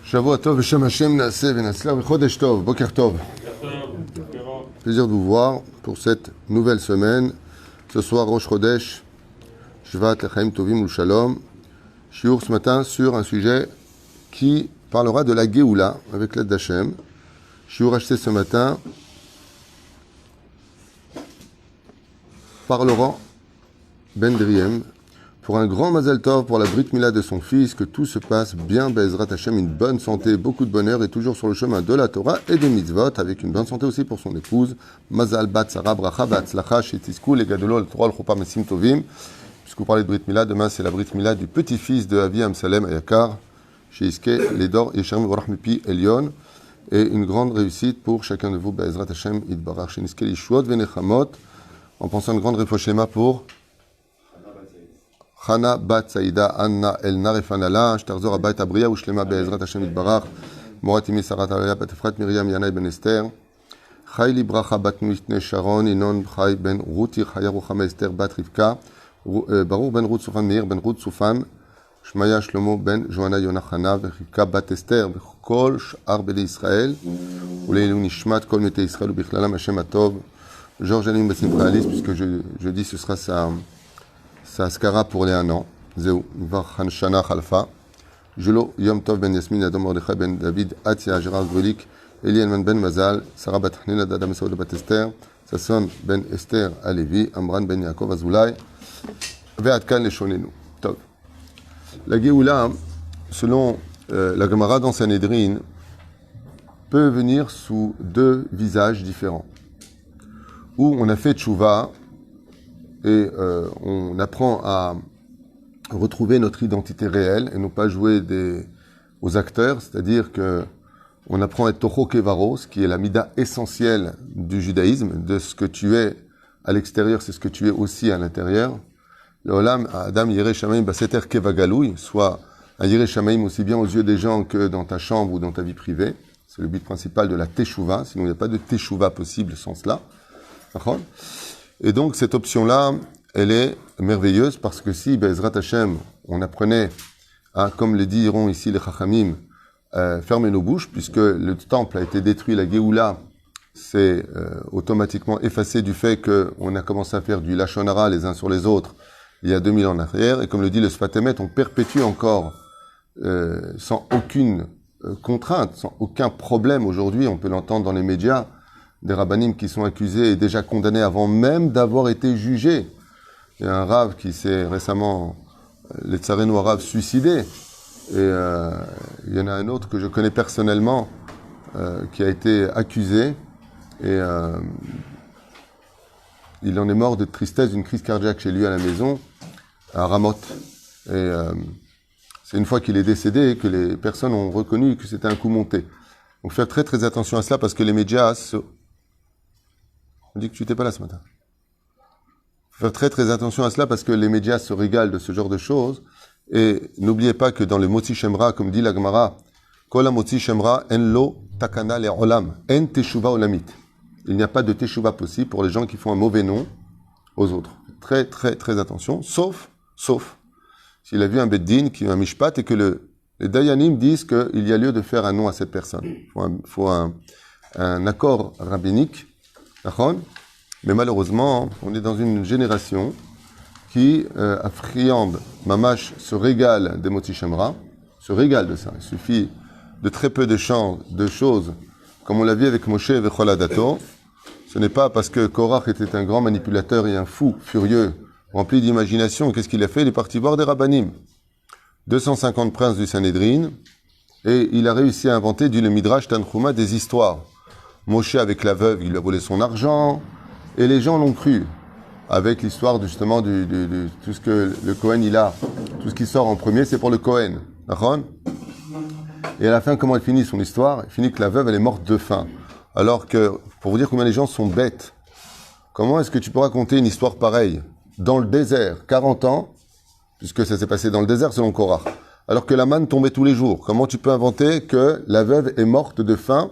Shavua Tov, Beshem Hashem, Naaseh, Venatzlah, Chodesh Tov, Boker Tov. Plaisir de vous voir pour cette nouvelle semaine. Ce soir, Rosh Chodesh, Shvat Lechaim Tovim Shalom. Shiur ce matin sur un sujet qui parlera de la Géoula avec l'aide d'Hachem. Shiur acheté ce matin par Laurent Ben Driem pour un grand Mazal Tov pour la Brit Mila de son fils, que tout se passe bien, Be'ezrat Hashem, une bonne santé, beaucoup de bonheur et toujours sur le chemin de la Torah et des mitzvot, avec une bonne santé aussi pour son épouse. Mazal Bat Sarah Bracha Batzlacha Shetisku les Gadolol Torah L'Chopa Mesim Tovim. Puisque vous parlez de Brit Mila, demain c'est la Brit Mila du petit-fils de Avi Amsalem Ayakar, Sheiske Ledor Yeshem Vorach Mipi Elion, et une grande réussite pour chacun de vous, Be'ezrat Hashem Idbarach Sheniske Lishuot Venechamot, en pensant une grande réfouchéma pour Chana Bat Saïda Anna El Narefanala, Shtarzor Abayt Abria Ushlema Be'ezrat Hashem Idbarach, Moratimi Sarat Alaya Bat Efrat Miriam Yanai Ben Esther, Chayli Bracha Bat Mishne Sharon Inon Chay Ben Ruti Chaya Ruchama Esther Bat Rivka, Baruch Ben Ruth Soufan Meir Ben Ruth Soufan, Shmaya Shlomo Ben Johanna Yonachana Rivka Bat Esther, Kol Sh'ar Beli Israël, Uleilu Nishmat Kol Mete Israël Ubichlalam Hashem Atov, Georges Alim Bassimcha Alice, puisque je dis ce sera sa askara pour les 1 an. Zéou, Var Shana Khalfa, Julo Yom Tov Ben Yasmin Adam Mordechai Ben David, Atia Gérard Grulik, Eli Elman Ben Mazal, Sarah Bat Hnina Dada Saoud Bat Esther, Sasson Ben Esther Alevi, Amran Ben Yaakov Azoulay, Ve'atkan Leshonenu. Tov. La Géoula, selon la Gemara dans Sanhedrin, peut venir sous 2 visages différents. Où on a fait tchouva et on apprend à retrouver notre identité réelle et non pas jouer aux acteurs, c'est-à-dire que on apprend à être Toho Kevaros, qui est la mida essentielle du judaïsme, de ce que tu es à l'extérieur, c'est ce que tu es aussi à l'intérieur. Le Olam, Adam Yireh Shamaim Baseter Kevagaloui, soit un Yireh Shamaim aussi bien aux yeux des gens que dans ta chambre ou dans ta vie privée. C'est le but principal de la Teshuvah, sinon il n'y a pas de Teshuvah possible sans cela. Et donc cette option-là, elle est merveilleuse parce que si, Be'ezrat Hashem, on apprenait à, comme le diront ici les Chachamim, fermer nos bouches, puisque le temple a été détruit, la Géoula s'est automatiquement effacée du fait qu'on a commencé à faire du Lachon Hara les uns sur les autres il y a 2000 ans en arrière, et comme le dit le Sfat Emet, on perpétue encore sans aucune contrainte, sans aucun problème aujourd'hui, on peut l'entendre dans les médias, des rabbanim qui sont accusés et déjà condamnés avant même d'avoir été jugés. Il y a un rave qui s'est récemment, les Tsareno Rav, suicidé. Et il y en a un autre que je connais personnellement qui a été accusé. Et il en est mort de tristesse, d'une crise cardiaque chez lui à la maison, à Ramoth. Et c'est une fois qu'il est décédé que les personnes ont reconnu que c'était un coup monté. Donc faire très très attention à cela parce que les médias On dit que tu n'étais pas là ce matin. Faire très très attention à cela parce que les médias se régalent de ce genre de choses. Et n'oubliez pas que dans le Motzi Shemra, comme dit la Gemara, Kol Motzi Shemra en lo takana le olam, en teshuva olamit. Il n'y a pas de teshuva possible pour les gens qui font un mauvais nom aux autres. Très très très attention, sauf s'il a vu un beddin qui est un mishpat et que les dayanim disent qu'il y a lieu de faire un nom à cette personne. Il faut un accord rabbinique. Mais malheureusement, on est dans une génération qui affriande, mamash, se régale des Motzi Shemra, se régale de ça. Il suffit de très peu de choses, comme on l'a vu avec Moshe et Vechol Adato. Ce n'est pas parce que Korach était un grand manipulateur et un fou, furieux, rempli d'imagination. Qu'est-ce qu'il a fait? Il est parti voir des rabbanim. 250 princes du Sanhedrin, et il a réussi à inventer du Midrash Tanchuma des histoires. Moshe avec la veuve, il lui a volé son argent, et les gens l'ont cru. Avec l'histoire justement de tout ce que le Kohen il a, tout ce qui sort en premier, c'est pour le Kohen. D'accord? Et à la fin, comment elle finit son histoire? Elle finit que la veuve, elle est morte de faim. Alors que, pour vous dire combien les gens sont bêtes, comment est-ce que tu peux raconter une histoire pareille dans le désert, 40 ans, puisque ça s'est passé dans le désert selon Korach, alors que la manne tombait tous les jours? Comment tu peux inventer que la veuve est morte de faim,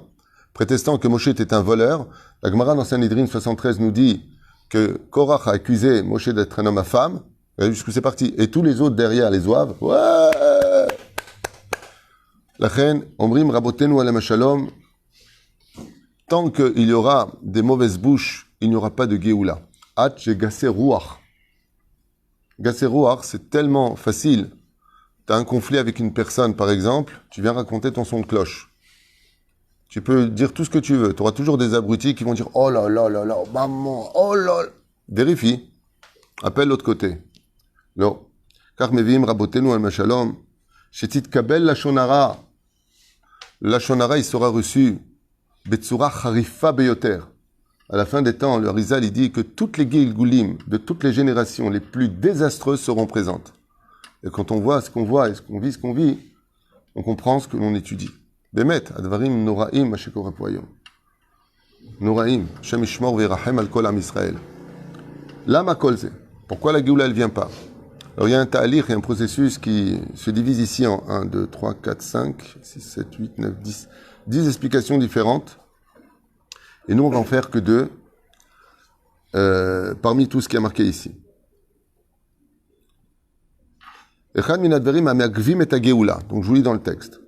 prétestant que Moshe était un voleur? La Gemara dans Sanhedrin 73 nous dit que Korach a accusé Moshe d'être un homme à femme, jusqu'où c'est parti. Et tous les autres derrière les oivent. Ouais! Lachen, Omrim Rabotenu Alam Shalom, tant qu'il y aura des mauvaises bouches, il n'y aura pas de Géoula. Hat j'ai gassé Ruach. Gassé Ruach, c'est tellement facile. Tu as un conflit avec une personne, par exemple, tu viens raconter ton son de cloche. Tu peux dire tout ce que tu veux. Tu auras toujours des abrutis qui vont dire « Oh là là là là, maman, oh là là !» Vérifie. Appelle l'autre côté. Non. Car mevim rabotenu al mashalom, shetit kabel lashonara. Lashonara, il sera reçu betsura charifa beyoter. À la fin des temps, le Harizal, il dit que toutes les Gilgulim de toutes les générations les plus désastreuses seront présentes. Et quand on voit ce qu'on voit et ce qu'on vit, on comprend ce que l'on étudie. Bemet, advarim noraim mashikorapoyom. Noraim, Shem ishmor v'irachem al kol am Israël. Lama kolze. Pourquoi la Géoula, elle vient pas? Alors il y a un ta'alir, il y a un processus qui se divise ici en 1, 2, 3, 4, 5, 6, 7, 8, 9, 10. 10 explications différentes. Et nous, on va en faire que 2 parmi tout ce qui est marqué ici. Echad min advarim hameagvim et hageoula. Donc je vous lis dans le texte.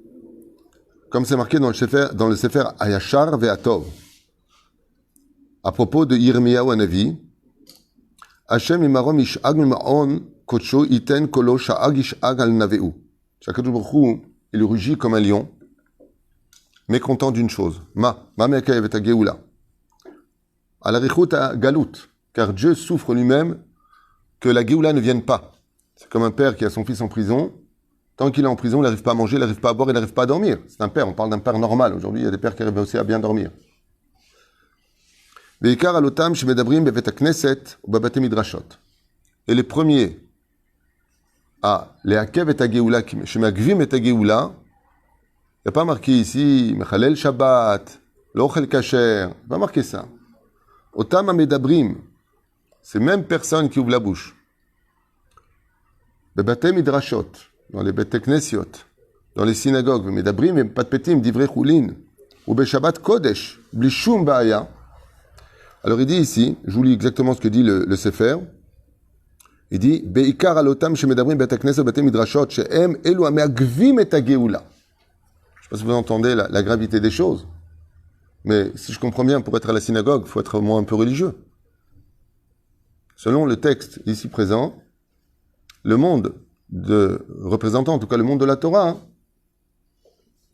Comme c'est marqué dans le Sefer Ayashar ve'atov. À propos de Yirmiyahu Hanavi, Hashem imarom ish'ag mima'on kodsho iten kolo sha'ag ish'ag al naveu. Shakadosh Baruch Hu, il rugit comme un lion, mécontent d'une chose. Ma me'akayev et hageoula. À la richut à Galout, car Dieu souffre lui-même que la Géoula ne vienne pas. C'est comme un père qui a son fils en prison. Tant qu'il est en prison, il n'arrive pas à manger, il n'arrive pas à boire, il n'arrive pas à dormir. C'est un père, on parle d'un père normal. Aujourd'hui, il y a des pères qui arrivent aussi à bien dormir. Et les premiers à les hakev et Géoula, chez Magvim et Géoula, il n'y a pas marqué ici, Mechalel Shabbat, l'Ochel Kasher, il n'y a pas marqué ça. Otam Amedabrim, ces mêmes personnes qui ouvrent la bouche. Bebatem Midrashot, dans les Bete Knesiot, dans les synagogues, Medabrim, Patpetim, Divrei Chulin, ou Beshabbat Kodesh, Blishum Baaya. Alors il dit ici, je vous lis exactement ce que dit le Sefer. Il dit, Beikar alotam shemedabrim Bete Knesiot, Bete Midrashot, shehem elu ameagvim et hageoula. Je ne sais pas si vous entendez la gravité des choses. Mais si je comprends bien, pour être à la synagogue, il faut être au moins un peu religieux. Selon le texte ici présent, le monde représentant, en tout cas le monde de la Torah,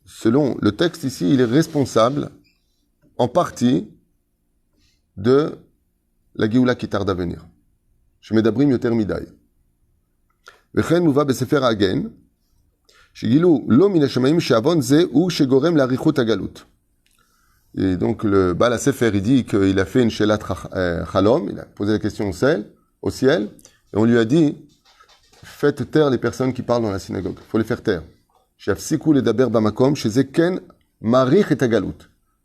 selon le texte ici, il est responsable en partie de la Géoula qui tarde à venir. Shemedabrim yoter midai. Vechen muva besefer hagen, shegilu lo min hashamayim she'avon ze u shegorem la'arichut hagalut. Et donc le Baal HaSefer, il dit qu'il a fait une shelat chalom, il a posé la question au ciel, et on lui a dit, faites taire les personnes qui parlent dans la synagogue, il faut les faire taire. She'afsiku ledaber bamakom, shezeken marich et hagalut.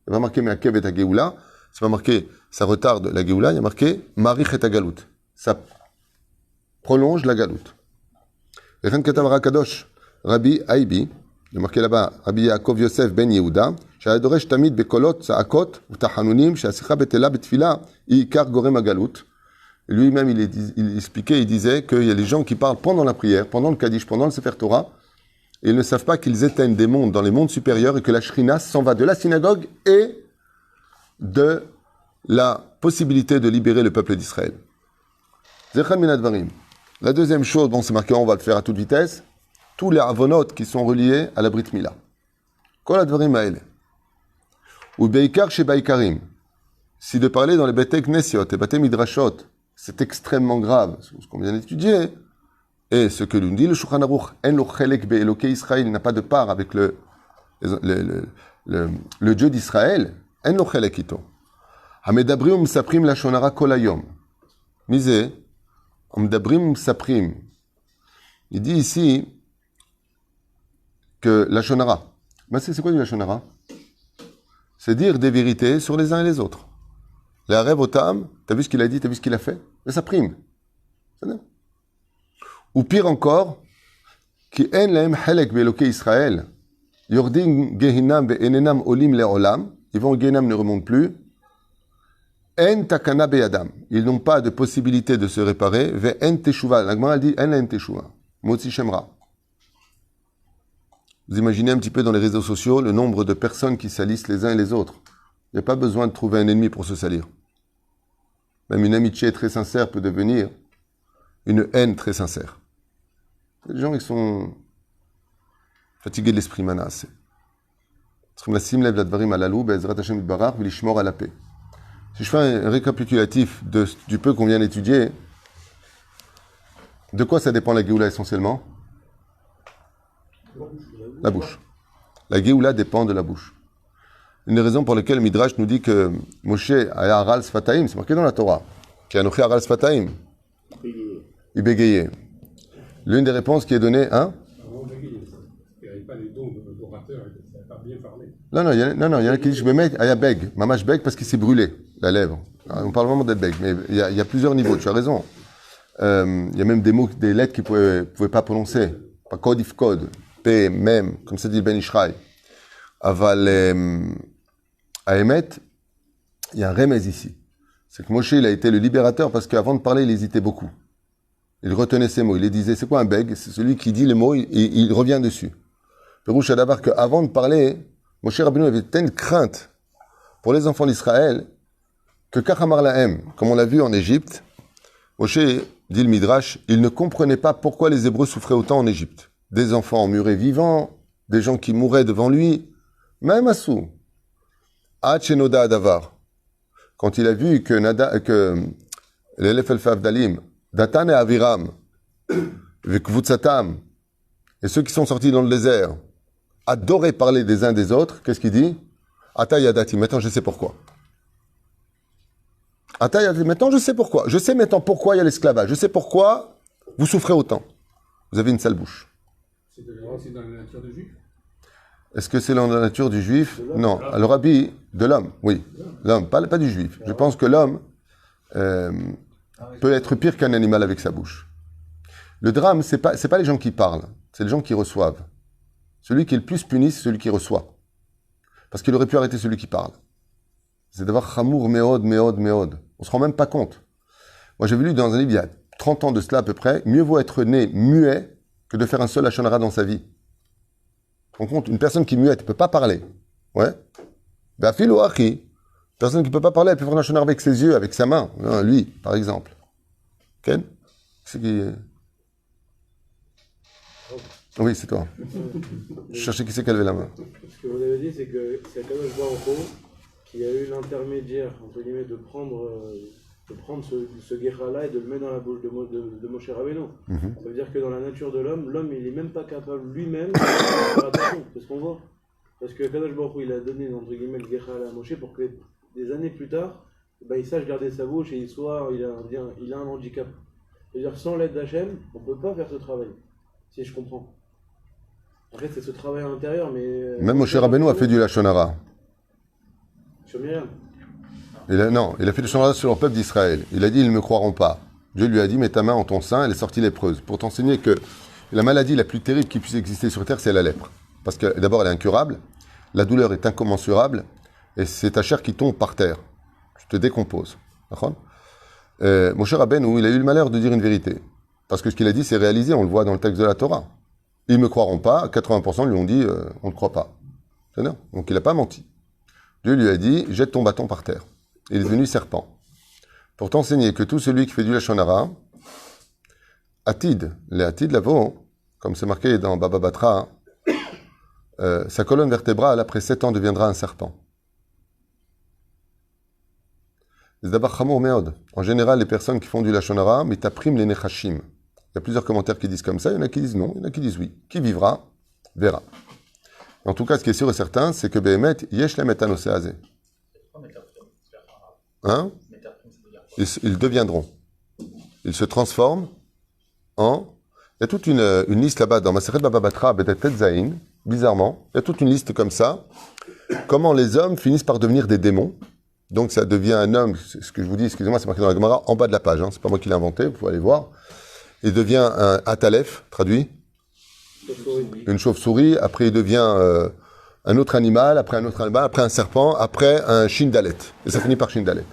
Il n'y a pas marqué me'akev et hageoula, c'est pas marqué ça retarde la Géoula, il y a marqué marich et hagalut. Ça prolonge la galout. Et Ren Katav Rakadosh, Rabbi Aibi, il y a marqué là-bas, Rabbi Yaakov Yosef ben Yehuda, שהדורש תמיד בקולות, צעקות ותחנונים, שהשיחה בתלה בתפילה היא עיקר גורם הגלות. Lui-même, il expliquait, il disait qu'il y a les gens qui parlent pendant la prière, pendant le Kaddish, pendant le Sefer Torah, et ils ne savent pas qu'ils éteignent des mondes dans les mondes supérieurs et que la Shrina s'en va de la synagogue et de la possibilité de libérer le peuple d'Israël. Zechad min advarim. La deuxième chose, bon, c'est marqué, on va le faire à toute vitesse, tous les avonot qui sont reliés à la Brit Mila. Kol advarim haele. Ou beikar chez baikarim. Si de parler dans les Bete Knesiot et Bate Midrashot, c'est extrêmement grave, ce qu'on vient d'étudier, et ce que nous dit le Shulchan Aruch, en lo chelek be'elokei Israël, il n'a pas de part avec le Dieu d'Israël, en lo chelek ito. Hamedabrim saprim la shonara kol hayom. Misé, hamedabrim saprim. Il dit ici que la shonara, c'est quoi du la shonara? C'est dire des vérités sur les uns et les autres. Les Arev Otam, t'as vu ce qu'il a dit, t'as vu ce qu'il a fait? Mais ça prime. Ou pire encore, qui en lahem halek be'elokei Israël, yordim gehinam ve'enenam olim le'olam, ils vont au gehinam, ne remontent plus, en takana be'adam, ils n'ont pas de possibilité de se réparer, ve'en teshuva, la Gemara dit en lahem teshuva, motzi shemra. Vous imaginez un petit peu dans les réseaux sociaux le nombre de personnes qui salissent les uns et les autres. Il n'y a pas besoin de trouver un ennemi pour se salir. Même une amitié très sincère peut devenir une haine très sincère. Les gens qui sont fatigués de l'esprit manas. Si je fais un récapitulatif du peu qu'on vient d'étudier, de quoi ça dépend la Géoula essentiellement? La bouche. La Géoula dépend de la bouche. Une des raisons pour lesquelles le Midrash nous dit que Moshe a Aral Sfataim, c'est marqué dans la Torah, qui a Anochi Aral Sfataim. Il bégayait. L'une des réponses qui est donnée, hein? Il n'y avait pas les dons d'orateur, il n'avait pas bien parlé. Non, il y en a qui disent, je me mets à beg, mamash beg parce qu'il s'est brûlé, la lèvre. On parle vraiment d'être beg, mais il y a plusieurs niveaux, tu as raison. Il y a même des mots, des lettres qu'il ne pouvait pas prononcer. Pas code if code, P, même, comme ça dit le Ben Ishraï. Aval, à Emet, il y a un remez ici. C'est que Moshe, il a été le libérateur parce qu'avant de parler, il hésitait beaucoup. Il retenait ses mots. Il les disait, c'est quoi un beg? C'est celui qui dit les mots, il revient dessus. Perouche à d'abord qu'avant de parler, Moshe Rabbeinu avait telle crainte pour les enfants d'Israël que Kachamar Lahem, comme on l'a vu en Égypte, Moshe, dit le Midrash, il ne comprenait pas pourquoi les Hébreux souffraient autant en Égypte. Des enfants emmurés vivants, des gens qui mouraient devant lui, même Assou. Hachenoda Adavar. Quand il a vu que l'Elef el-Favdalim, Datan et Aviram, Vekvutsatam, et ceux qui sont sortis dans le désert, adoraient parler des uns des autres, qu'est-ce qu'il dit? Ata Yadati, maintenant je sais pourquoi. Ata Yadati, maintenant je sais pourquoi. Je sais maintenant pourquoi il y a l'esclavage. Je sais pourquoi vous souffrez autant. Vous avez une sale bouche. C'est dans la nature du juif? Est-ce que c'est dans la nature du juif? Non. Le rabbi, de l'homme, oui. L'homme, pas du juif. Je pense que l'homme peut être pire qu'un animal avec sa bouche. Le drame, c'est pas les gens qui parlent, c'est les gens qui reçoivent. Celui qui est le plus puni, c'est celui qui reçoit. Parce qu'il aurait pu arrêter celui qui parle. C'est d'avoir chamour, méod. On se rend même pas compte. Moi, j'avais lu dans un livre il y a 30 ans de cela à peu près, mieux vaut être né muet que de faire un seul Lachon Hara dans sa vie. On compte, une personne qui est muette ne peut pas parler. Ouais. Ben, filo achi. Personne qui ne peut pas parler, elle peut faire un Lachon Hara avec ses yeux, avec sa main. Non, lui, par exemple. Ken? C'est qui? Oui, c'est toi. Je cherchais qui c'est qui a levé la main. Ce que vous avez dit, c'est que c'est Kadosh Baruch Hu qui a eu l'intermédiaire, entre guillemets, de prendre ce guéra-là et de le mettre dans la bouche de Moshe Rabbeinu. Ça veut dire que dans la nature de l'homme, il n'est même pas capable lui-même de faire attention. C'est ce qu'on voit. Parce que Kadosh Baruch Hu, il a donné, entre guillemets, le guéra-là à Moshe pour que des années plus tard, il sache garder sa bouche et il a un handicap. C'est-à-dire, sans l'aide d'Hachem, on ne peut pas faire ce travail, si je comprends. En fait, c'est ce travail à l'intérieur, mais... Même Moshe Rabbeinu a fait du Lachon Hara. Sur Myriam. Il a fait du Lachon Hara sur le peuple d'Israël. Il a dit, ils ne me croiront pas. Dieu lui a dit, mets ta main en ton sein, elle est sortie lépreuse. Pour t'enseigner que la maladie la plus terrible qui puisse exister sur Terre, c'est la lèpre. Parce que d'abord, elle est incurable, la douleur est incommensurable, et c'est ta chair qui tombe par terre. Tu te décomposes. D'accord ? Moshe Rabbeinu, il a eu le malheur de dire une vérité. Parce que ce qu'il a dit, c'est réalisé, on le voit dans le texte de la Torah. Ils ne me croiront pas, 80% lui ont dit on ne croit pas. C'est-à-dire, donc il n'a pas menti. Dieu lui a dit jette ton bâton par terre. Il est devenu serpent. Pour t'enseigner que tout celui qui fait du Lachon Hara, Atid, les Atid Lavo, comme c'est marqué dans Baba Batra, sa colonne vertébrale après 7 ans deviendra un serpent. C'est d'abord Chamour Meod. En général, les personnes qui font du Lachon Hara, mais t'appriment les Nechashim. Il y a plusieurs commentaires qui disent comme ça, il y en a qui disent non, il y en a qui disent oui. Qui vivra, verra. En tout cas, ce qui est sûr et certain, c'est que Behemet, yesh le metanoseazé. Hein? Ils deviendront. Ils se transforment en... Il y a toute une liste là-bas, dans Maseret Baba Batra, Betet Zain, bizarrement, il y a toute une liste comme ça. Comment les hommes finissent par devenir des démons. Donc ça devient un homme, c'est ce que je vous dis, excusez-moi, c'est marqué dans la Gemara, en bas de la page, hein, c'est pas moi qui l'ai inventé, vous pouvez aller voir. Il devient un atalef, traduit, une chauve-souris, après il devient un autre animal, après un autre animal, après un serpent, après un shindalet. Et ça finit par shindalet.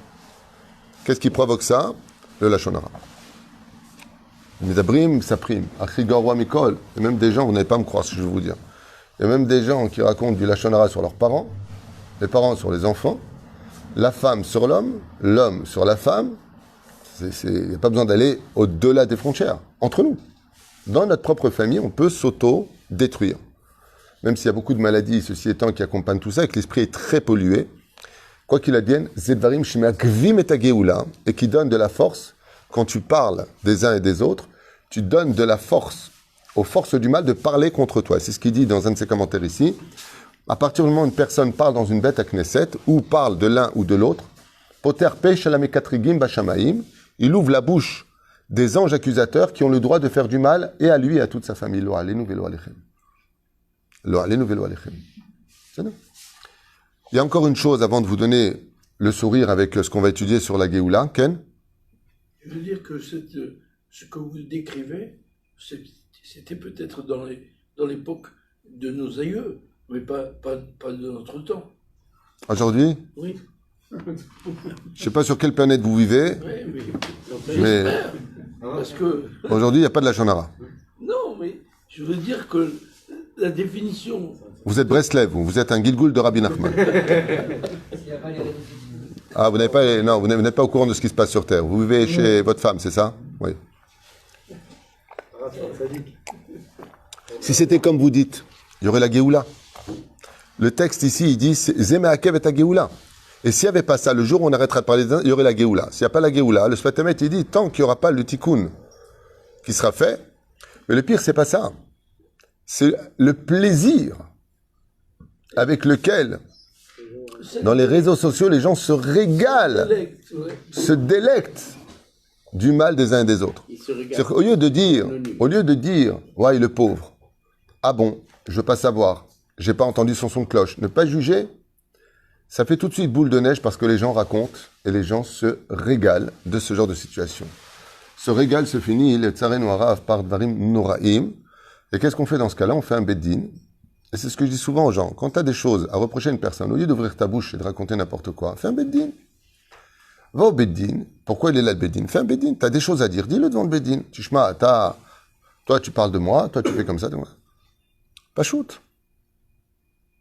Qu'est-ce qui provoque ça? Le Lachon Hara. Midabrim, ça prime. Achri Gorwa Mikol. Et même des gens, vous n'allez pas me croire ce que je vais vous dire. Il y a même des gens qui racontent du lachon hara sur leurs parents, les parents sur les enfants, la femme sur l'homme, l'homme sur la femme. Il n'y a pas besoin d'aller au-delà des frontières. Entre nous, dans notre propre famille, on peut s'auto-détruire. Même s'il y a beaucoup de maladies, ceci étant, qui accompagnent tout ça, et que l'esprit est très pollué, quoi qu'il advienne, Zedvarim Shmeakvim et Geoula, et qui donne de la force, quand tu parles des uns et des autres, tu donnes de la force aux forces du mal de parler contre toi. C'est ce qu'il dit dans un de ses commentaires ici. À partir du moment où une personne parle dans une bête à Knesset, ou parle de l'un ou de l'autre, Poter Pei Shalamekatrigim Bashamaim, il ouvre la bouche des anges accusateurs qui ont le droit de faire du mal, et à lui et à toute sa famille. Lo alenu velo alechem. Lo alenu velo alechem. C'est bon. Il y a encore une chose avant de vous donner le sourire avec ce qu'on va étudier sur la Géoula. Ken? Je veux dire que ce que vous décrivez, c'était peut-être dans l'époque de nos aïeux, mais pas de notre temps. Aujourd'hui? Oui. Je ne sais pas sur quelle planète vous vivez, Oui, mais parce que aujourd'hui, il n'y a pas de la Shonara. non, mais je veux dire que la définition. Vous êtes Breslev, vous êtes un Gilgoul de Rabbi Nachman. Ah, vous n'êtes pas au courant de ce qui se passe sur Terre. Vous vivez chez votre femme, c'est ça? Oui. Si c'était comme vous dites, il y aurait la Géoula. Le texte ici, il dit Zemeakev et ta Géoula. Et s'il n'y avait pas ça, le jour où on arrêtera de parler d'un, il y aurait la Géoula. S'il n'y a pas la Géoula, le Sfat Emet, il dit tant qu'il n'y aura pas le Tikkun qui sera fait. Mais le pire, c'est pas ça. C'est le plaisir avec lequel, dans les réseaux sociaux, les gens se régalent, se délectent du mal des uns et des autres. C'est-à-dire qu'au lieu de dire, ouais, le pauvre, ah bon, je veux pas savoir, j'ai pas entendu son son de cloche, ne pas juger, ça fait tout de suite boule de neige parce que les gens racontent et les gens se régalent de ce genre de situation. Ce régal se finit, le tsare noara par dvarim noraim. Et qu'est-ce qu'on fait dans ce cas-là? On fait un beddin. Et c'est ce que je dis souvent aux gens. Quand tu as des choses à reprocher à une personne, au lieu d'ouvrir ta bouche et de raconter n'importe quoi, fais un beddin. Va au beddin. Pourquoi il est là le beddin? Fais un beddin. Tu as des choses à dire, dis-le devant le beddin. Tishma, toi tu parles de moi, toi tu fais comme ça de moi. Pas shoot.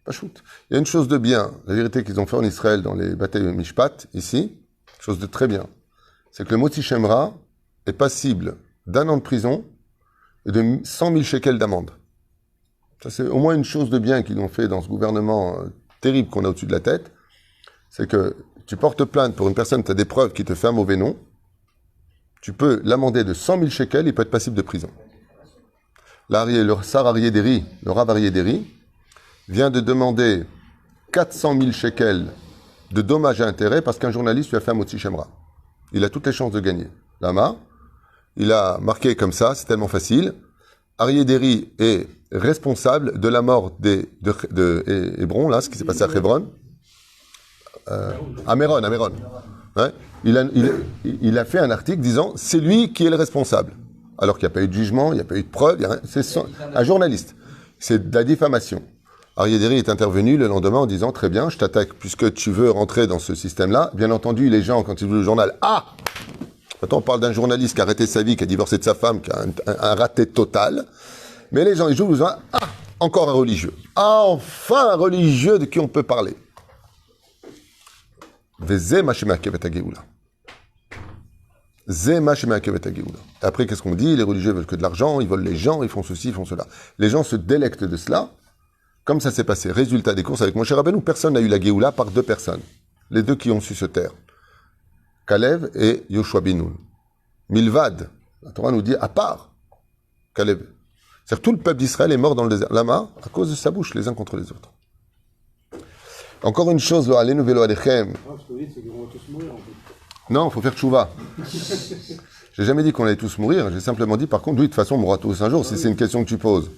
Pas shoot. Il y a une chose de bien, la vérité qu'ils ont fait en Israël dans les batailles de Mishpat, ici, chose de très bien, c'est que le Motzi Shemra est passible d'1 an de prison et de 100 000 shekels d'amende. Ça, c'est au moins une chose de bien qu'ils ont fait dans ce gouvernement terrible qu'on a au-dessus de la tête. C'est que tu portes plainte pour une personne, tu as des preuves qui te fait un mauvais nom, tu peux l'amender de 100 000 shekels, il peut être passible de prison. Le Sar Ariéderi, le Rav Ariéderi, vient de demander 400 000 shekels de dommages à intérêts parce qu'un journaliste lui a fait un Motzi Shemra. Il a toutes les chances de gagner. Lama, il a marqué comme ça, c'est tellement facile. Ariéderi est responsable de la mort de Hébron, là, ce qui s'est passé à Hébron. À Méron. Ouais. Il a fait un article disant c'est lui qui est le responsable. Alors qu'il n'y a pas eu de jugement, il n'y a pas eu de preuve, c'est un journaliste. C'est de la diffamation. Ariéderi est intervenu le lendemain en disant très bien, je t'attaque puisque tu veux rentrer dans ce système-là. Bien entendu, les gens, quand ils voient le journal, maintenant on parle d'un journaliste qui a arrêté sa vie, qui a divorcé de sa femme, qui a un raté total. Mais les gens, ils jouent, encore un religieux. Ah, enfin un religieux de qui on peut parler. Après, qu'est-ce qu'on dit? Les religieux veulent que de l'argent, ils volent les gens, ils font ceci, ils font cela. Les gens se délectent de cela, comme ça s'est passé. Résultat des courses avec Moshe Rabbeinu, personne n'a eu la Géoula par 2 personnes. Les 2 qui ont su se taire. Kalev et Yoshua bin Nun. Milvad, la Torah nous dit, à part Kalev. C'est-à-dire tout le peuple d'Israël est mort dans le désert. Lama, à cause de sa bouche, les uns contre les autres. Encore une chose, lo alenu velo alechem. Ce que vous dites, c'est qu'ils vont tous mourir, en fait. Non, il faut faire tchouva. J'ai jamais dit qu'on allait tous mourir, j'ai simplement dit, par contre, oui, de toute façon, on mourra tous un jour, si c'est une question que tu poses.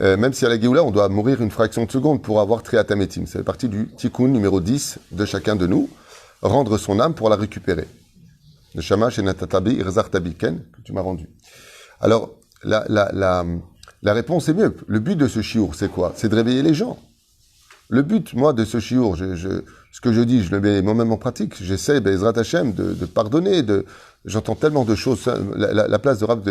Même si à la Géoula, on doit mourir une fraction de seconde pour avoir Triatametim. Ça fait partie du Tikkun numéro 10 de chacun de nous, rendre son âme pour la récupérer. Le Shamash et Natatabi, Irzar Tabiken, que tu m'as rendu. Alors, la réponse est mieux. Le but de ce chiour, c'est quoi? C'est de réveiller les gens. Le but, moi, de ce chiour, ce que je dis, je le mets moi-même en pratique. J'essaie, Ezrat Hashem, de pardonner. J'entends tellement de choses. La place de Rav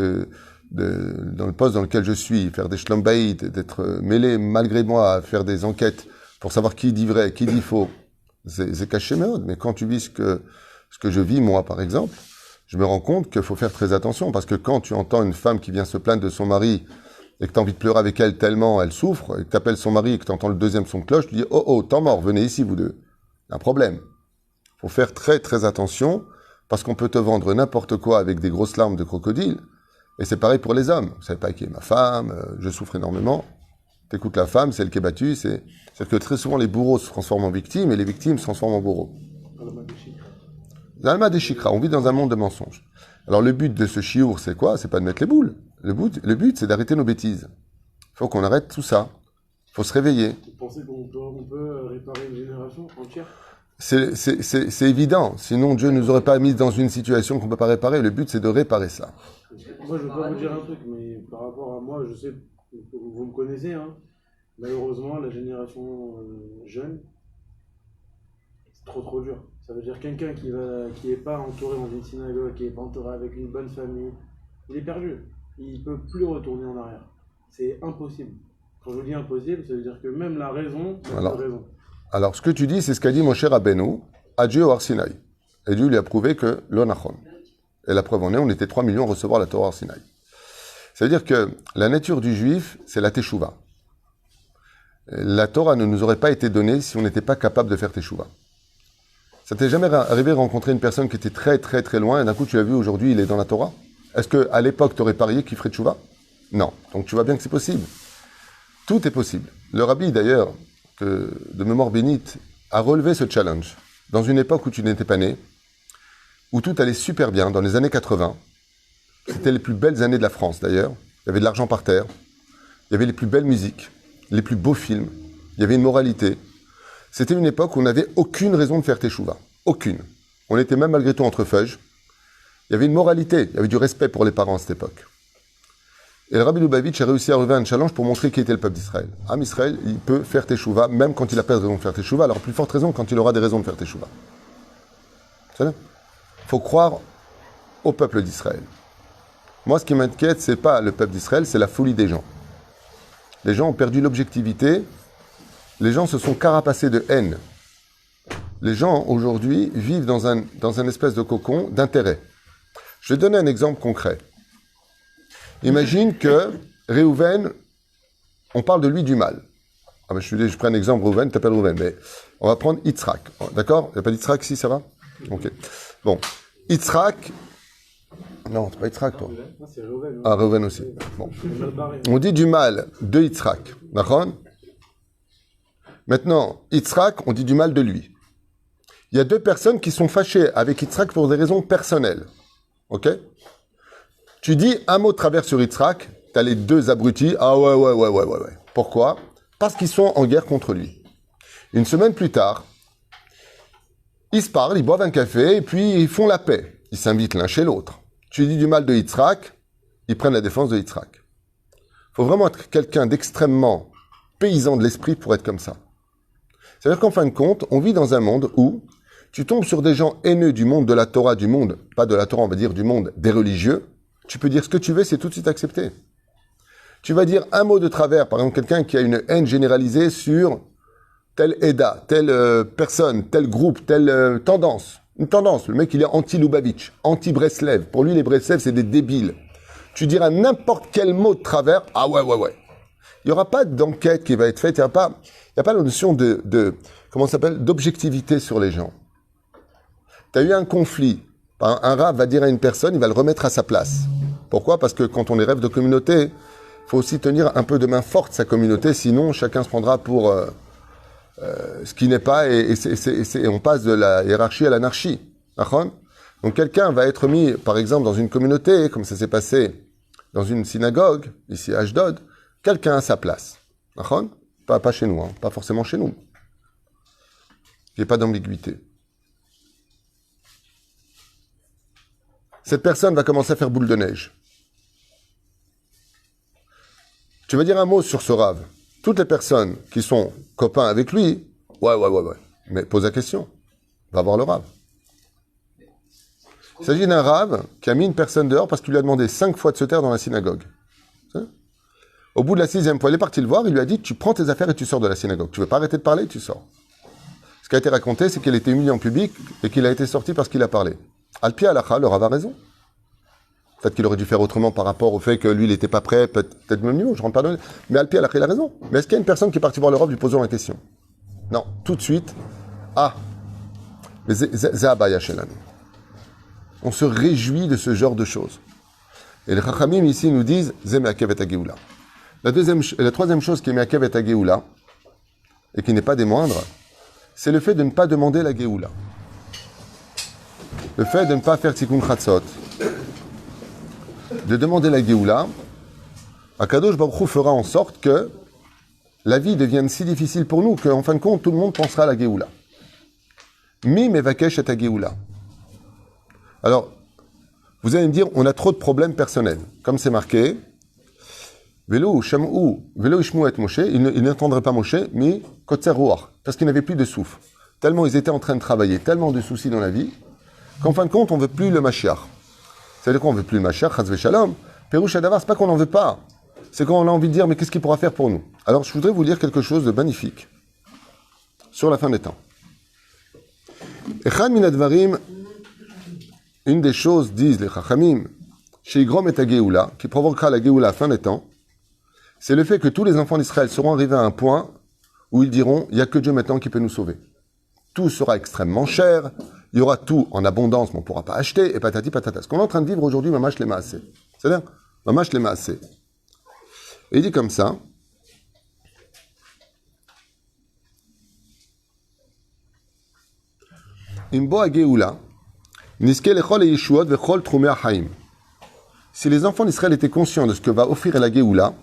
dans le poste dans lequel je suis, faire des shlombaïd, d'être mêlé malgré moi à faire des enquêtes pour savoir qui dit vrai, qui dit faux, c'est caché méode. Mais quand tu vis ce que je vis moi par exemple, je me rends compte qu'il faut faire très attention, parce que quand tu entends une femme qui vient se plaindre de son mari et que tu as envie de pleurer avec elle tellement elle souffre, et que tu appelles son mari et que tu entends le deuxième son de cloche, tu dis « Oh, temps mort, venez ici vous deux ». Un problème. Il faut faire très très attention, parce qu'on peut te vendre n'importe quoi avec des grosses larmes de crocodile, et c'est pareil pour les hommes. Vous savez pas qui est ma femme, je souffre énormément. T'écoutes la femme, c'est elle qui est battue, c'est-à-dire que très souvent les bourreaux se transforment en victimes, et les victimes se transforment en bourreaux. L'alma des chikra, on vit dans un monde de mensonges. Alors le but de ce chiour, c'est quoi? C'est pas de mettre les boules. Le but, c'est d'arrêter nos bêtises. Il faut qu'on arrête tout ça. Il faut se réveiller. Vous pensez qu'on peut réparer une génération entière? C'est évident. Sinon, Dieu ne nous aurait pas mis dans une situation qu'on ne peut pas réparer. Le but, c'est de réparer ça. Moi, je veux pas vous dire un truc, mais par rapport à moi, je sais, vous me connaissez, hein. Malheureusement, la génération jeune, c'est trop dur. Ça veut dire quelqu'un qui est pas entouré dans une synagogue, qui est pas entouré avec une bonne famille, il est perdu. Il peut plus retourner en arrière. C'est impossible. Quand je vous dis impossible, ça veut dire que même la raison, Alors, ce que tu dis, c'est ce qu'a dit Moshe Rabbeinu à Dieu au Har Sinaï. Et Dieu lui a prouvé que l'onachon. Et la preuve en est, on était 3 millions à recevoir la Torah au Har Sinaï. Ça veut dire que la nature du juif, c'est la teshuva. La Torah ne nous aurait pas été donnée si on n'était pas capable de faire teshuva. Ça t'est jamais arrivé de rencontrer une personne qui était très très très loin et d'un coup tu l'as vu aujourd'hui, il est dans la Torah? Est-ce qu'à l'époque tu aurais parié qu'il ferait teshuva? Non. Donc tu vois bien que c'est possible. Tout est possible. Le rabbi d'ailleurs, de mémoire bénite, a relevé ce challenge dans une époque où tu n'étais pas né, où tout allait super bien, dans les années 80. C'était les plus belles années de la France d'ailleurs. Il y avait de l'argent par terre, il y avait les plus belles musiques, les plus beaux films, il y avait une moralité. C'était une époque où on n'avait aucune raison de faire teshuva. Aucune. On était même malgré tout entre feuilles. Il y avait une moralité, il y avait du respect pour les parents à cette époque. Et le Rabbi Lubavitch a réussi à relever un challenge pour montrer qui était le peuple d'Israël. Am Israël, il peut faire teshuva, même quand il n'a pas de raison de faire teshuva, alors plus forte raison quand il aura des raisons de faire teshuva. Il faut croire au peuple d'Israël. Moi, ce qui m'inquiète, c'est pas le peuple d'Israël, c'est la folie des gens. Les gens ont perdu l'objectivité, les gens se sont carapacés de haine. Les gens, aujourd'hui, vivent dans un espèce de cocon d'intérêt. Je vais donner un exemple concret. Imagine que Réhouven, on parle de lui du mal. Ah ben je prends un exemple, Réhouven, t'appelles Réhouven, mais on va prendre Yitzhak. D'accord? Il n'y a pas d'Yitzhak ici, ça va? Ok. Bon. Yitzhak. Non, c'est pas Yitzhak, toi. C'est Réhouven. Ah, Réhouven aussi. Bon. On dit du mal de Yitzhak. D'accord? Maintenant, Yitzhak, on dit du mal de lui. Il y a deux personnes qui sont fâchées avec Yitzhak pour des raisons personnelles. Ok? Tu dis un mot de travers sur Yitzhak, t'as les deux abrutis. Ah ouais. Pourquoi? Parce qu'ils sont en guerre contre lui. Une semaine plus tard, ils se parlent, ils boivent un café et puis ils font la paix. Ils s'invitent l'un chez l'autre. Tu dis du mal de Yitzhak, ils prennent la défense de Yitzhak. Il faut vraiment être quelqu'un d'extrêmement paysan de l'esprit pour être comme ça. C'est-à-dire qu'en fin de compte, on vit dans un monde où tu tombes sur des gens haineux du monde de la Torah, du monde, pas de la Torah, on va dire du monde des religieux. Tu peux dire ce que tu veux, c'est tout de suite accepté. Tu vas dire un mot de travers, par exemple quelqu'un qui a une haine généralisée sur telle Eda, telle personne, tel groupe, telle tendance. Une tendance, le mec il est anti-Lubavitch, anti-Breslev. Pour lui les Breslev c'est des débiles. Tu diras n'importe quel mot de travers, ah ouais. Il n'y aura pas d'enquête qui va être faite, il n'y a pas la notion de comment ça s'appelle, d'objectivité sur les gens. Tu as eu un conflit. Un rave va dire à une personne, il va le remettre à sa place. Pourquoi? Parce que quand on est rêve de communauté, il faut aussi tenir un peu de main forte sa communauté, sinon chacun se prendra pour ce qui n'est pas, et on passe de la hiérarchie à l'anarchie. Donc quelqu'un va être mis, par exemple, dans une communauté, comme ça s'est passé dans une synagogue, ici à Ashdod, quelqu'un à sa place. Pas chez nous, pas forcément chez nous. Il n'y a pas d'ambiguïté. Cette personne va commencer à faire boule de neige. Tu vas dire un mot sur ce rave. Toutes les personnes qui sont copains avec lui, ouais. Mais pose la question. Va voir le rave. Il s'agit d'un rave qui a mis une personne dehors parce qu'il lui a demandé 5 fois de se taire dans la synagogue. Au bout de la 6e fois, il est parti le voir, il lui a dit, tu prends tes affaires et tu sors de la synagogue. Tu veux pas arrêter de parler, tu sors. Ce qui a été raconté, c'est qu'il était humilié en public et qu'il a été sorti parce qu'il a parlé. Al-Pi Alacha, le rave a raison. Peut-être qu'il aurait dû faire autrement par rapport au fait que lui, il n'était pas prêt, peut-être même mieux, je rentre pas dans... Mais Al-Pi Alacha, il a raison. Mais est-ce qu'il y a une personne qui est partie voir le rave lui posant la question? Non, tout de suite, mais Zéabaya Shelanu. On se réjouit de ce genre de choses. Et les Chachamim ici nous disent Zé Me'akev et Hageoula. La troisième chose qui est Me'akev et Hageoula, et qui n'est pas des moindres, c'est le fait de ne pas demander la Géoula. Le fait de ne pas faire Tikkun Chatzot, de demander la Géoula, Akadosh Baruch Hu fera en sorte que la vie devienne si difficile pour nous qu'en fin de compte, tout le monde pensera à la Géoula. Mi mevakesh et Géoula. Alors, vous allez me dire, on a trop de problèmes personnels. Comme c'est marqué, Velo Ishmu et Moshe, il n'entendrait pas Moshe, mais Kotzer Ruach, parce qu'il n'avait plus de souffle. Tellement ils étaient en train de travailler, tellement de soucis dans la vie, qu'en fin de compte, on ne veut plus le Mashiach. C'est-à-dire qu'on ne veut plus le Mashiach, Chaz Veshalom. Perouche Adavar, c'est pas qu'on n'en veut pas. C'est qu'on a envie de dire, mais qu'est-ce qu'il pourra faire pour nous? Alors, je voudrais vous dire quelque chose de magnifique sur la fin des temps. Echad min advarim, une des choses, disent les Chachamim, chez Igrom et Hageoula, qui provoquera la Géoula à la fin des temps, c'est le fait que tous les enfants d'Israël seront arrivés à un point où ils diront, il n'y a que Dieu maintenant qui peut nous sauver. Tout sera extrêmement cher, il y aura tout en abondance, mais on ne pourra pas acheter, et patati patata. Ce qu'on est en train de vivre aujourd'hui, mamash les maasé. C'est-à-dire, mamash les maasé. Et il dit comme ça, Imbo Hageoula, niske lechol et yeshuot vechol trumei hachaim. Si les enfants d'Israël étaient conscients de ce que va offrir la Géoula,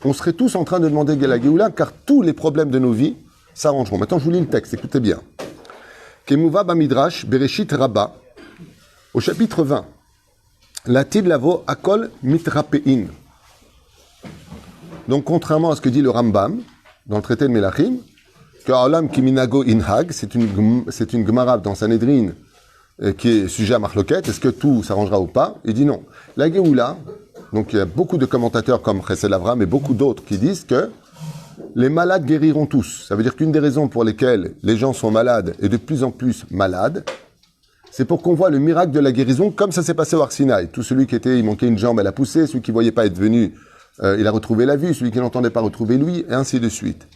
on serait tous en train de demander la Géoula, car tous les problèmes de nos vies s'arrangeront. Maintenant, je vous lis le texte, écoutez bien. Kemuva Bamidrash, Bereshit Rabba, au chapitre 20. Latid lavo akol mitrapein. Donc, contrairement à ce que dit le Rambam, dans le traité de Melachim, que Olam Kiminago Inhag, c'est une Gemara dans Sanhedrin qui est sujet à Marloquette, est-ce que tout s'arrangera ou pas? Il dit non. La Géoula, donc il y a beaucoup de commentateurs comme Chesed Avram et beaucoup d'autres qui disent que les malades guériront tous. Ça veut dire qu'une des raisons pour lesquelles les gens sont malades et de plus en plus malades, c'est pour qu'on voit le miracle de la guérison comme ça s'est passé au Arsinaï. Tout celui qui était, il manquait une jambe, elle a poussé, celui qui ne voyait pas être venu, il a retrouvé la vue, celui qui n'entendait pas retrouver lui, et ainsi de suite.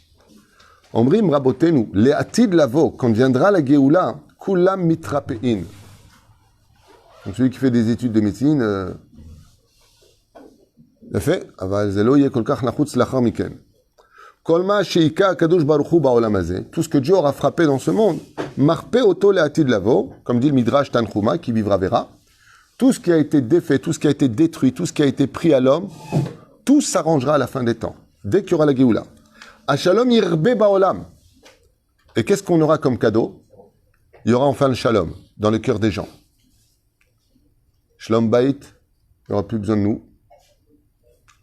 Omrim Rabotenu, les atid lavo, quand viendra la Géoula, kulam mitrapein. Donc celui qui fait des études de médecine, il a fait, aval zelo yeh kol kach nachutz lachar miken. Kol ma sheika kadosh baruch hu ba'olam hazeh, tout ce que Dieu aura frappé dans ce monde, marpe oto le atid lavo, comme dit le Midrash Tanchuma, qui vivra verra, tout ce qui a été défait, tout ce qui a été détruit, tout ce qui a été pris à l'homme, tout s'arrangera à la fin des temps, dès qu'il y aura la Géoula. Ashalom yirbe ba'olam. Et qu'est-ce qu'on aura comme cadeau? Il y aura enfin le shalom dans le cœur des gens. Shalom bait, il n'y aura plus besoin de nous.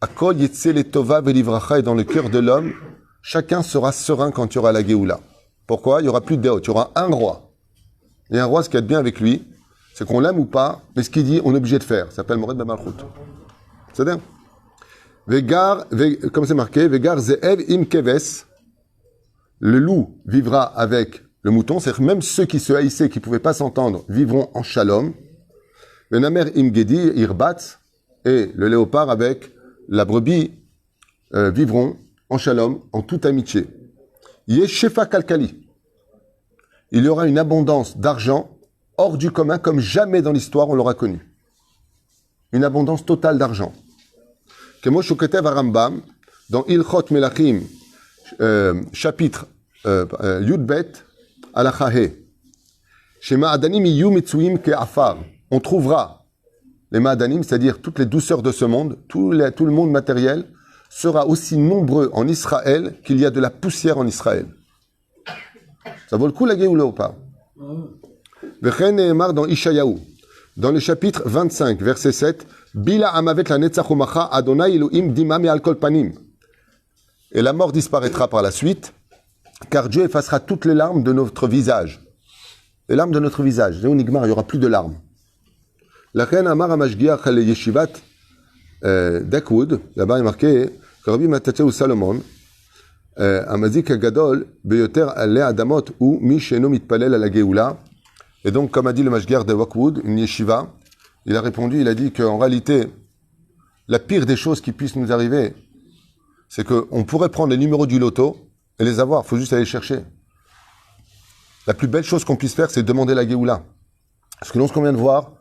Akol yetze le tova velivracha, et dans le cœur de l'homme, chacun sera serein quand il y aura la Géoula. Pourquoi? Il n'y aura plus de déot, il y aura un roi. Et un roi, ce qu'il y a de bien avec lui, c'est qu'on l'aime ou pas, mais ce qu'il dit, on est obligé de faire. Ça s'appelle Mored Bamalchut. C'est-à-dire, Vegar, comme c'est marqué, Vegar ze'ev im keves, le loup vivra avec le mouton, c'est-à-dire même ceux qui se haïssaient, qui ne pouvaient pas s'entendre, vivront en shalom. Venamer im gedi irbatz, et le léopard avec la brebis vivront en shalom, en toute amitié. Yeshefa kalkali. Il y aura une abondance d'argent hors du commun, comme jamais dans l'histoire on l'aura connu. Une abondance totale d'argent. Kemo shoketev Rambam, dans Ilchot Melachim, chapitre Yudbet, Alacha He. Shema Adanim iyu mitsuim ke'afar. On trouvera les Ma'adanim, c'est-à-dire toutes les douceurs de ce monde, tout le monde matériel, sera aussi nombreux en Israël qu'il y a de la poussière en Israël. Ça vaut le coup la Géoula ou pas? Vechen Nehemar dans Ishayahu, dans le chapitre 25, verset 7, Bila amavet la netzachumacha Adonai Elohim dima me'al kol panim. Et la mort disparaîtra par la suite, car Dieu effacera toutes les larmes de notre visage. Les larmes de notre visage. Il n'y aura plus de larmes. La reine Amar Amashgiach al Yeshivat Dakwood, là-bas il est marqué que Rabbi Matatyahu Salomon, Amazik Gadol, Beyoter Ale Adamot, ou Mi Sheno Mitpalel à la Geoula. Et donc, comme a dit le Mashgiach de Wakwood, une yeshiva, il a répondu, il a dit qu'en réalité, la pire des choses qui puissent nous arriver, c'est qu'on pourrait prendre les numéros du loto et les avoir, il faut juste aller les chercher. La plus belle chose qu'on puisse faire, c'est demander la Géoula. Parce que lorsqu'on vient de voir,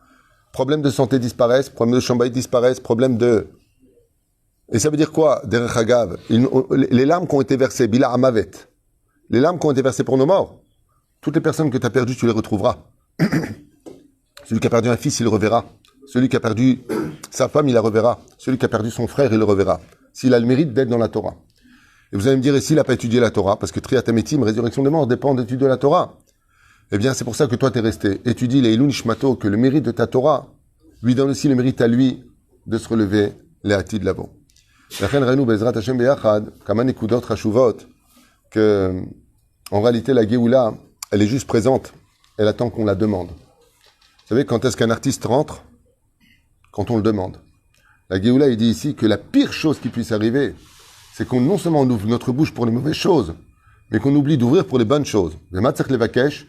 problèmes de santé disparaissent, problèmes de chambaï disparaissent, problèmes de... Et ça veut dire quoi, Derech Hagav? Les larmes qui ont été versées, Bila Amavet, les larmes qui ont été versées pour nos morts, toutes les personnes que tu as perdues, tu les retrouveras. Celui qui a perdu un fils, il le reverra. Celui qui a perdu sa femme, il la reverra. Celui qui a perdu son frère, il le reverra. S'il a le mérite d'être dans la Torah. Et vous allez me dire, et s'il n'a pas étudié la Torah, parce que Triatametim, résurrection des morts, dépend d'étudier la Torah. Eh bien, c'est pour ça que toi, t'es resté. Étudie les Ilun Ishmato, que le mérite de ta Torah lui donne aussi le mérite à lui de se relever, les Hati de l'avant. La reine Renou Bezrat Hashem Beyachad, Kaman Ekudot Rashuvot, que, en réalité, la Géoula, elle est juste présente. Elle attend qu'on la demande. Vous savez, quand est-ce qu'un artiste rentre? Quand on le demande. La Géoula, il dit ici que la pire chose qui puisse arriver, c'est qu'on non seulement ouvre notre bouche pour les mauvaises choses, mais qu'on oublie d'ouvrir pour les bonnes choses. Le Matzach Levakesh,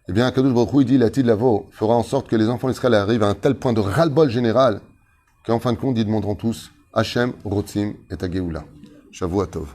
eh bien, Kadosh Baruch Hu, il dit, la Tid Lavo fera en sorte que les enfants d'Israël arrivent à un tel point de ras-le-bol général, qu'en fin de compte, ils demanderont tous, Hachem, Rotzim et ta Géoula. Shavuot Tov.